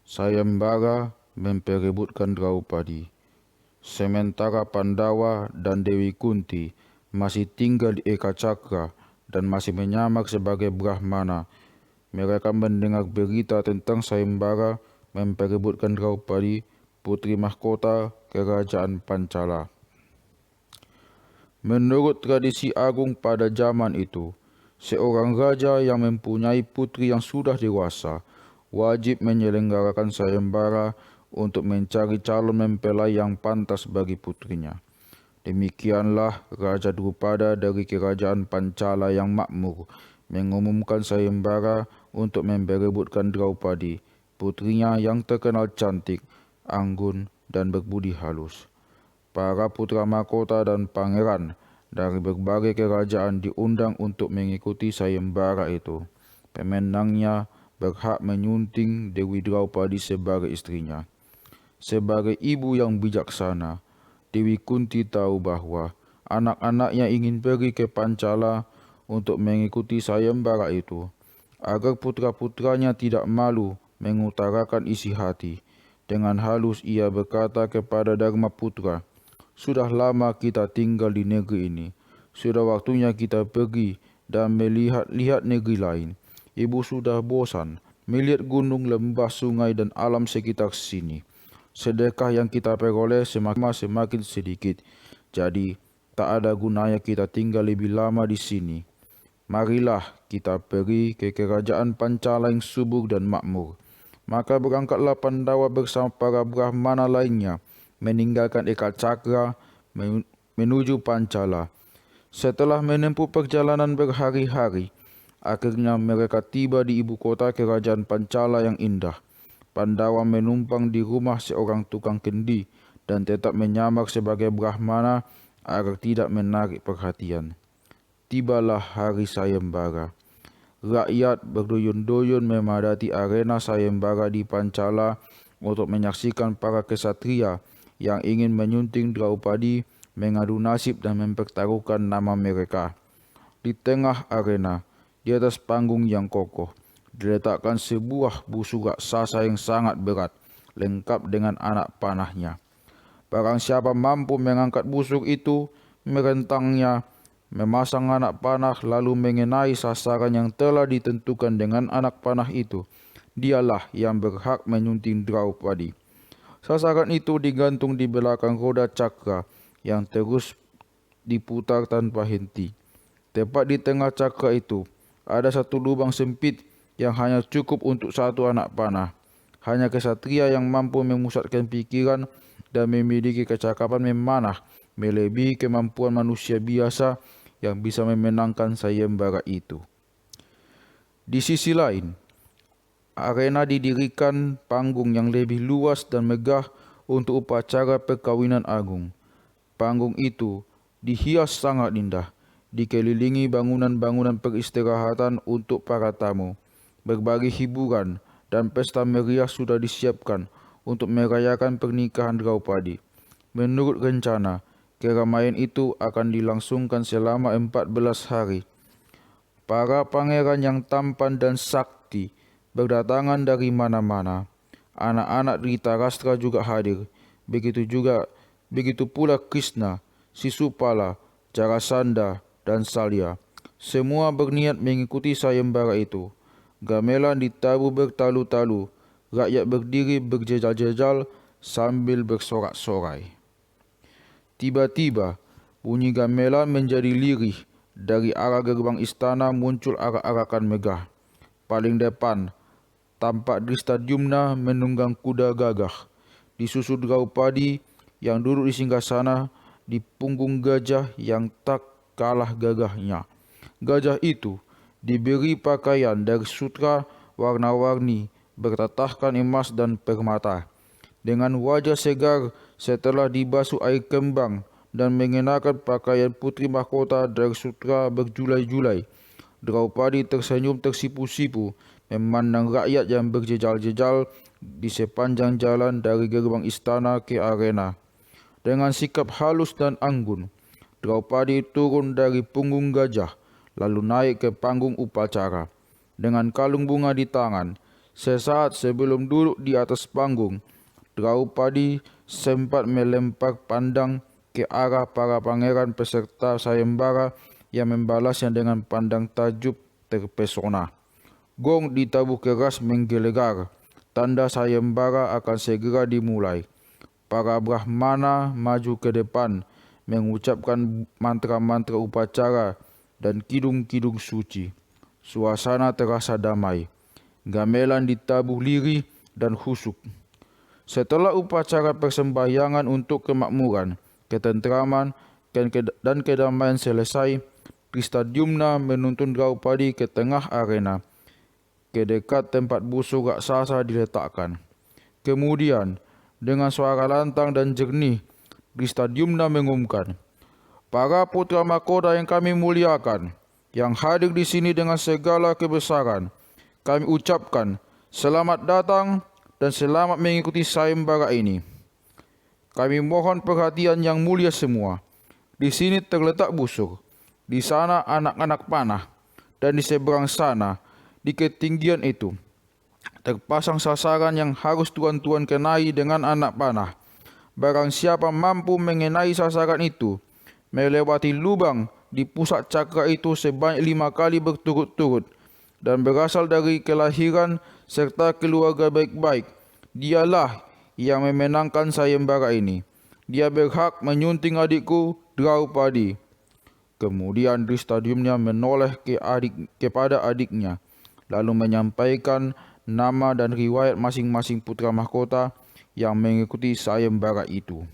Sayembara memperebutkan Draupadi. Sementara Pandawa dan Dewi Kunti masih tinggal di Ekacakra dan masih menyamar sebagai Brahmana, mereka mendengar berita tentang sayembara memperebutkan Draupadi, putri mahkota kerajaan Pancala. Menurut tradisi agung pada zaman itu, seorang raja yang mempunyai putri yang sudah dewasa wajib menyelenggarakan sayembara untuk mencari calon mempelai yang pantas bagi putrinya. Demikianlah Raja Drupada dari kerajaan Pancala yang makmur mengumumkan sayembara untuk memperebutkan Draupadi, putrinya yang terkenal cantik, anggun, dan berbudi halus. Para putra mahkota dan pangeran dari berbagai kerajaan diundang untuk mengikuti sayembara itu. Pemenangnya berhak menyunting Dewi Draupadi sebagai istrinya. Sebagai ibu yang bijaksana, Dewi Kunti tahu bahwa anak-anaknya ingin pergi ke Pancala untuk mengikuti sayembara itu, agar putra-putranya tidak malu mengutarakan isi hati. Dengan halus ia berkata kepada Dharmaputra, "Sudah lama kita tinggal di negeri ini. Sudah waktunya kita pergi dan melihat-lihat negeri lain. Ibu sudah bosan melihat gunung, lembah, sungai, dan alam sekitar sini. Sedekah yang kita peroleh semakin sedikit. Jadi, tak ada gunanya kita tinggal lebih lama di sini. Marilah kita pergi ke kerajaan Pancala yang subur dan makmur." Maka berangkatlah Pandawa bersama para Brahmana lainnya, meninggalkan Ekacakra menuju Pancala. Setelah menempuh perjalanan berhari-hari, akhirnya mereka tiba di ibu kota kerajaan Pancala yang indah. Pandawa menumpang di rumah seorang tukang kendi dan tetap menyamar sebagai Brahmana agar tidak menarik perhatian. Tibalah hari sayembara. Rakyat berduyun-duyun memadati arena sayembara di Pancala untuk menyaksikan para kesatria yang ingin menyunting Draupadi, mengadu nasib dan mempertaruhkan nama mereka. Di tengah arena, di atas panggung yang kokoh, diletakkan sebuah busur raksasa yang sangat berat, lengkap dengan anak panahnya. Barang siapa mampu mengangkat busur itu, merentangnya, memasang anak panah lalu mengenai sasaran yang telah ditentukan dengan anak panah itu, dialah yang berhak menyunting Draupadi. Sasaran itu digantung di belakang roda cakra yang terus diputar tanpa henti. Tepat di tengah cakra itu ada satu lubang sempit yang hanya cukup untuk satu anak panah. Hanya kesatria yang mampu memusatkan pikiran dan memiliki kecakapan memanah melebihi kemampuan manusia biasa yang bisa memenangkan sayembara itu. Di sisi lain, arena didirikan panggung yang lebih luas dan megah untuk upacara perkawinan agung. Panggung itu dihias sangat indah, dikelilingi bangunan-bangunan peristirahatan untuk para tamu. Berbagai hiburan dan pesta meriah sudah disiapkan untuk merayakan pernikahan Draupadi. Menurut rencana, keramaian itu akan dilangsungkan selama 14 hari. Para pangeran yang tampan dan sakti berdatangan dari mana-mana. Anak-anak Dhritarashtra juga hadir. Begitu pula Krishna, Sisupala, Jarasandha, dan Salya. Semua berniat mengikuti sayembara itu. Gamelan ditabuh bertalu-talu. Rakyat berdiri berjejal-jejal sambil bersorak-sorai. Tiba-tiba, bunyi gamelan menjadi lirih. Dari arah gerbang istana muncul arak-arakan megah. Paling depan, tampak Drishtadyumna menunggang kuda gagah. Disusul Draupadi yang duduk di singgasana di punggung gajah yang tak kalah gagahnya. Gajah itu diberi pakaian dari sutra warna-warni bertatahkan emas dan permata. Dengan wajah segar setelah dibasuh air kembang dan mengenakan pakaian putri mahkota dari sutra berjulai-julai, Draupadi tersenyum tersipu-sipu memandang rakyat yang berjejal-jejal di sepanjang jalan dari gerbang istana ke arena. Dengan sikap halus dan anggun, Draupadi turun dari punggung gajah lalu naik ke panggung upacara. Dengan kalung bunga di tangan, Sesaat sebelum duduk di atas panggung, Draupadi sempat melempar pandang ke arah para pangeran peserta sayembara yang membalasnya dengan pandang tajub terpesona. Gong ditabuh keras menggelegar, tanda sayembara akan segera dimulai. Para Brahmana maju ke depan, mengucapkan mantra-mantra upacara dan kidung-kidung suci. Suasana terasa damai. Gamelan ditabuh lirih dan khusyuk. Setelah upacara persembahyangan untuk kemakmuran, ketentraman, dan kedamaian selesai, Dristadyumna menuntun Draupadi ke tengah arena, ke dekat tempat busur raksasa diletakkan. Kemudian, dengan suara lantang dan jernih, Dristadyumna mengumumkan, "Para putra mahkota yang kami muliakan, yang hadir di sini dengan segala kebesaran, kami ucapkan selamat datang dan selamat mengikuti sayembara ini. Kami mohon perhatian yang mulia semua. Di sini terletak busur, di sana anak-anak panah, dan di seberang sana, di ketinggian itu, terpasang sasaran yang harus tuan-tuan kenai dengan anak panah. Barang siapa mampu mengenai sasaran itu, melewati lubang di pusat cakra itu sebanyak 5 kali berturut-turut, dan berasal dari kelahiran serta keluarga baik-baik, dialah yang memenangkan sayembara ini. Dia berhak menyunting adikku Draupadi." Kemudian Dristadyumna menoleh kepada adiknya, lalu menyampaikan nama dan riwayat masing-masing putra mahkota yang mengikuti sayembara itu.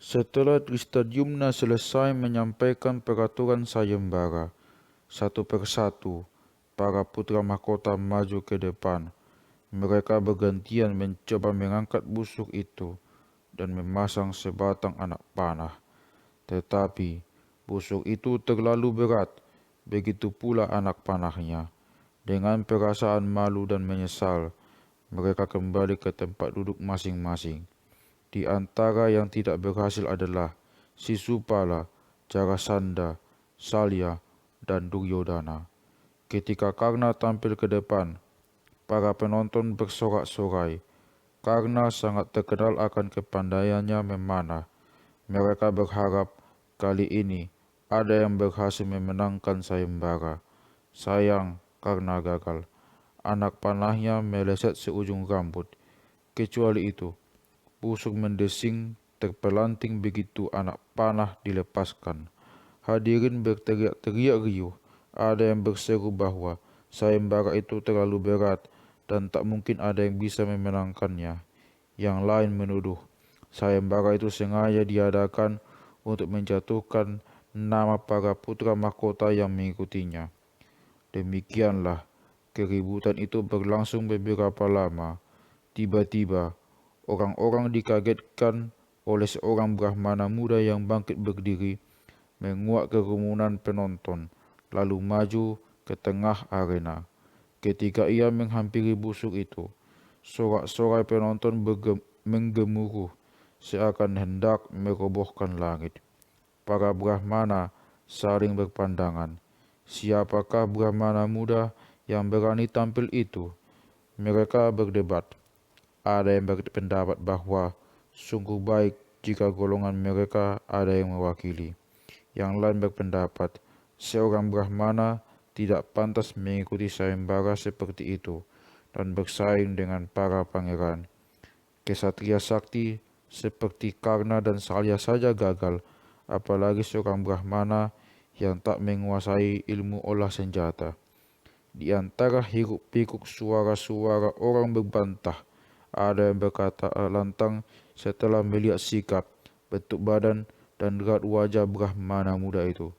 Setelah Dristadyumna selesai menyampaikan peraturan sayembara, satu persatu para putra mahkota maju ke depan. Mereka bergantian mencoba mengangkat busur itu dan memasang sebatang anak panah. Tetapi busur itu terlalu berat, begitu pula anak panahnya. Dengan perasaan malu dan menyesal, mereka kembali ke tempat duduk masing-masing. Di antara yang tidak berhasil adalah Sisupala, Jarasandha, Salya, dan Duryodhana. Ketika Karna tampil ke depan, para penonton bersorak-sorai. Karna sangat terkenal akan kepandaiannya memanah. Mereka berharap kali ini ada yang berhasil memenangkan sayembara. Sayang, Karna gagal. Anak panahnya meleset seujung rambut. Kecuali itu, busur mendesing terpelanting begitu anak panah dilepaskan. Hadirin berteriak-teriak riuh. Ada yang berseru bahwa sayembara itu terlalu berat dan tak mungkin ada yang bisa memenangkannya. Yang lain menuduh sayembara itu sengaja diadakan untuk menjatuhkan nama para putra mahkota yang mengikutinya. Demikianlah keributan itu berlangsung beberapa lama. Tiba-tiba, orang-orang dikagetkan oleh seorang Brahmana muda yang bangkit berdiri, menguak kerumunan penonton, lalu maju ke tengah arena. Ketika ia menghampiri busur itu, sorak-sorai penonton menggemuruh, seakan hendak merobohkan langit. Para Brahmana saling berpandangan. Siapakah Brahmana muda yang berani tampil itu? Mereka berdebat. Ada yang berpendapat bahwa sungguh baik jika golongan mereka ada yang mewakili. Yang lain berpendapat seorang Brahmana tidak pantas mengikuti sayembara seperti itu dan bersaing dengan para pangeran. Kesatria sakti seperti Karna dan Salya saja gagal, apalagi seorang Brahmana yang tak menguasai ilmu olah senjata. Di antara hiruk-pikuk suara-suara orang berbantah, ada yang berkata lantang setelah melihat sikap, bentuk badan, dan raut wajah Brahmana muda itu.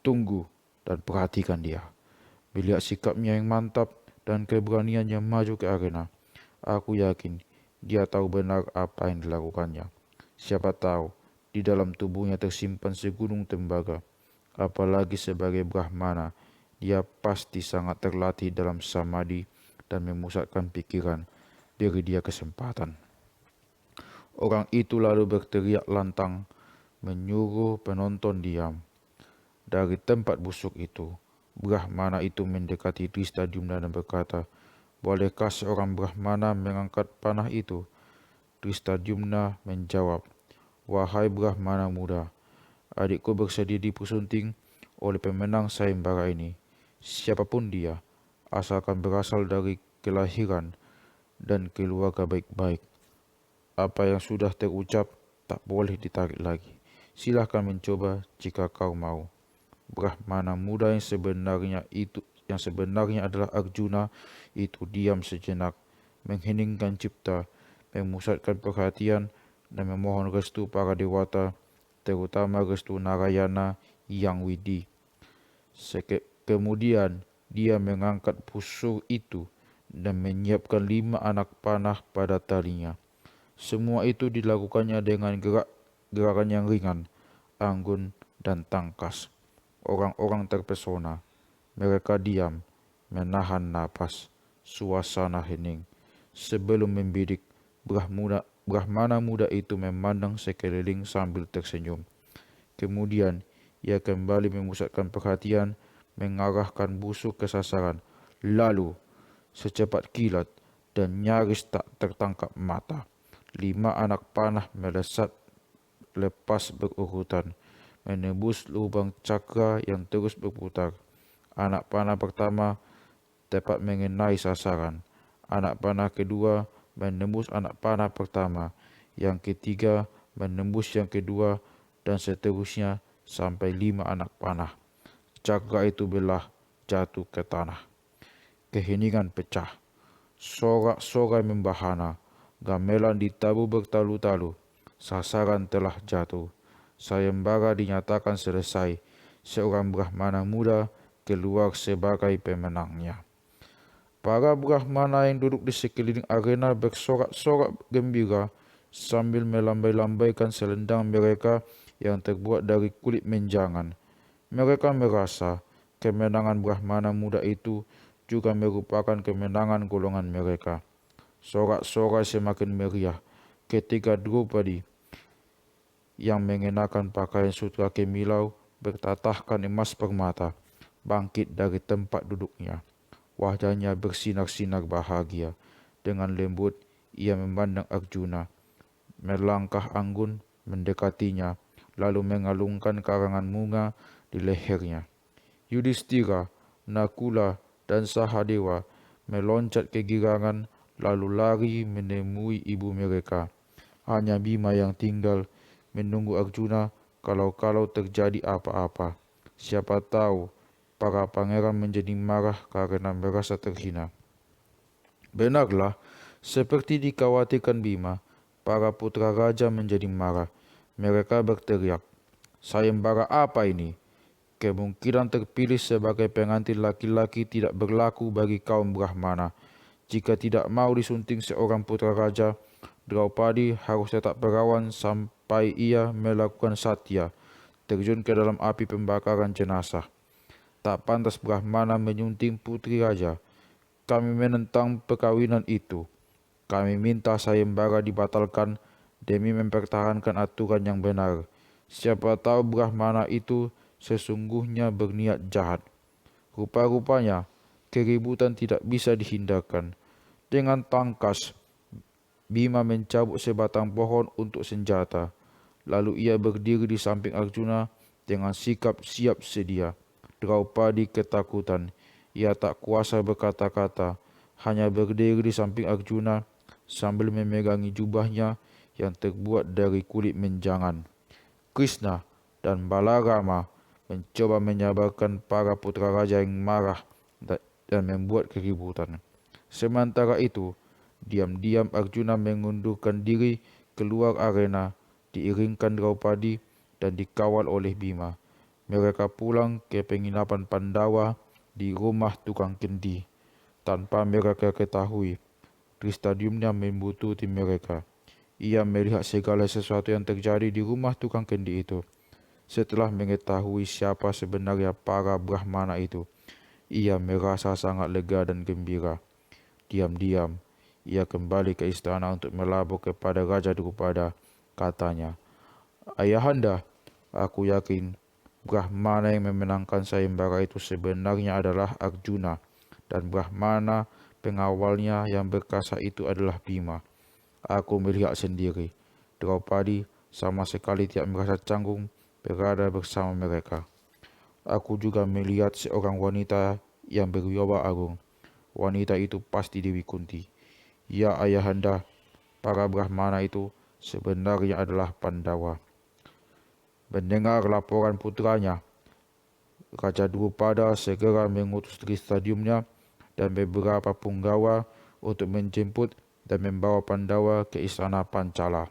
"Tunggu dan perhatikan dia. Melihat sikapnya yang mantap dan keberaniannya maju ke arena, aku yakin dia tahu benar apa yang dilakukannya. Siapa tahu di dalam tubuhnya tersimpan segunung tembaga. Apalagi sebagai Brahmana, dia pasti sangat terlatih dalam samadhi dan memusatkan pikiran. Beri dia kesempatan." Orang itu lalu berteriak lantang, menyuruh penonton diam. Dari tempat busuk itu, Brahmana itu mendekati Drishtadyumna dan berkata, "Bolehkah seorang Brahmana mengangkat panah itu?" Drishtadyumna menjawab, "Wahai Brahmana muda, adikku bersedia dipersunting oleh pemenang sayembara ini. Siapapun dia, asalkan berasal dari kelahiran dan keluarga baik-baik. Apa yang sudah terucap tak boleh ditarik lagi. Silahkan mencoba jika kau mau." Brahmana muda yang sebenarnya adalah Arjuna itu diam sejenak, mengheningkan cipta, memusatkan perhatian dan memohon restu para dewata, terutama restu Narayana yang widi. Kemudian dia mengangkat busur itu dan menyiapkan 5 anak panah pada talinya. Semua itu dilakukannya dengan gerakan yang ringan, anggun, dan tangkas. Orang-orang terpesona. Mereka diam, menahan napas. Suasana hening. Sebelum membidik, Brahmana muda itu memandang sekeliling sambil tersenyum. Kemudian ia kembali memusatkan perhatian, mengarahkan busur ke sasaran. Lalu, secepat kilat dan nyaris tak tertangkap mata, 5 anak panah melesat lepas berurutan, menembus lubang cakra yang terus berputar. Anak panah pertama tepat mengenai sasaran. Anak panah kedua menembus anak panah pertama. Yang ketiga menembus yang kedua, dan seterusnya sampai 5 anak panah. Cakra itu belah, jatuh ke tanah. Keheningan pecah. Sorak-sorai membahana. Gamelan ditabuh bertalu-talu. Sasaran telah jatuh. Sayembara dinyatakan selesai. Seorang Brahmana muda keluar sebagai pemenangnya. Para Brahmana yang duduk di sekeliling arena bersorak-sorak gembira sambil melambai-lambaikan selendang mereka yang terbuat dari kulit menjangan. Mereka merasa kemenangan Brahmana muda itu juga merupakan kemenangan golongan mereka. Sorak-sorai semakin meriah ketika Draupadi yang mengenakan pakaian sutra kemilau bertatahkan emas permata bangkit dari tempat duduknya. Wajahnya bersinar-sinar bahagia. Dengan lembut ia memandang Arjuna, melangkah anggun mendekatinya, lalu mengalungkan karangan bunga di lehernya. Yudhistira, Nakula, dan Sahadewa meloncat kegirangan lalu lari menemui ibu mereka. Hanya Bima yang tinggal menunggu Arjuna kalau terjadi apa-apa. Siapa tahu para pangeran menjadi marah karena merasa terhina. Benarlah, seperti dikhawatirkan Bima, para putra raja menjadi marah. Mereka berteriak, "Sayembara apa ini? Kemungkinan terpilih sebagai pengantin laki-laki tidak berlaku bagi kaum Brahmana. Jika tidak mau disunting seorang putra raja, Draupadi harus tetap perawan sampai ia melakukan satya, terjun ke dalam api pembakaran jenazah. Tak pantas Brahmana menyunting putri raja. Kami menentang perkawinan itu. Kami minta sayembara dibatalkan demi mempertahankan aturan yang benar. Siapa tahu Brahmana itu sesungguhnya berniat jahat." Rupa-rupanya keributan tidak bisa dihindarkan. Dengan tangkas, Bima mencabut sebatang pohon untuk senjata. Lalu ia berdiri di samping Arjuna dengan sikap siap sedia. Draupadi ketakutan. Ia tak kuasa berkata-kata, hanya berdiri di samping Arjuna sambil memegangi jubahnya yang terbuat dari kulit menjangan. Krishna dan Balarama mencoba menyabarkan para putra raja yang marah dan membuat keributan. Sementara itu, diam-diam Arjuna mengundurkan diri keluar arena, diiringkan Draupadi dan dikawal oleh Bima. Mereka pulang ke penginapan Pandawa di rumah tukang kendi. Tanpa mereka ketahui, Drishtadyumna membututi mereka. Ia melihat segala sesuatu yang terjadi di rumah tukang kendi itu. Setelah mengetahui siapa sebenarnya para Brahmana itu, ia merasa sangat lega dan gembira. Diam-diam, ia kembali ke istana untuk melapor kepada Raja Drupada. Katanya, "Ayahanda, aku yakin Brahmana yang memenangkan sayembara itu sebenarnya adalah Arjuna, dan Brahmana pengawalnya yang berkasa itu adalah Bima. Aku melihat sendiri, Draupadi sama sekali tidak merasa canggung berada bersama mereka. Aku juga melihat seorang wanita yang berwibawa agung. Wanita itu pasti Dewi Kunti. Ya ayahanda, para Brahmana itu sebenarnya adalah Pandawa. Mendengar laporan putranya, Raja Drupada segera mengutus di stadiumnya dan beberapa punggawa untuk menjemput dan membawa Pandawa ke istana Pancala.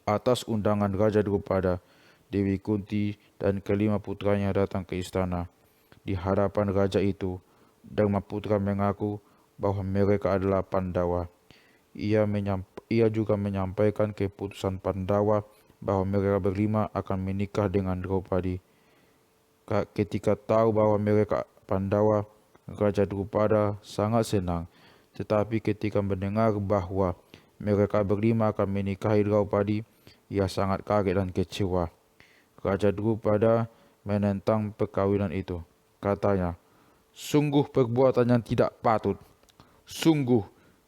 Atas undangan Raja Drupada, Dewi Kunti dan kelima putranya datang ke istana. Di hadapan raja itu, Dharmaputra mengaku bahwa mereka adalah Pandawa. Ia juga menyampaikan keputusan Pandawa bahwa mereka berlima akan menikah dengan Draupadi. Ketika tahu bahwa mereka Pandawa, Raja Drupada sangat senang. Tetapi ketika mendengar bahwa mereka berlima akan menikahi Draupadi, ia sangat kaget dan kecewa. Raja Drupada menentang perkawinan itu. Katanya, sungguh perbuatan yang tidak patut, sungguh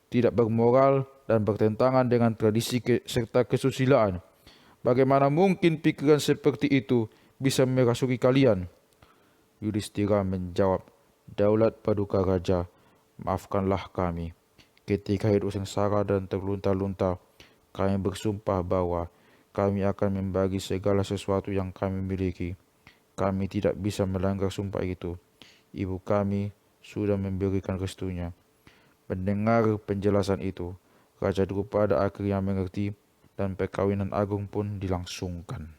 tidak bermoral dan bertentangan dengan tradisi serta kesusilaan. Bagaimana mungkin pikiran seperti itu bisa merasuki kalian? Yudhistira menjawab, Daulat Paduka Raja, maafkanlah kami. Ketika hidup sengsara dan terlunta-lunta, kami bersumpah bahwa kami akan membagi segala sesuatu yang kami miliki. Kami tidak bisa melanggar sumpah itu. Ibu kami sudah memberikan restunya. Mendengar penjelasan itu, Raja Drupada akhirnya mengerti dan perkawinan agung pun dilangsungkan.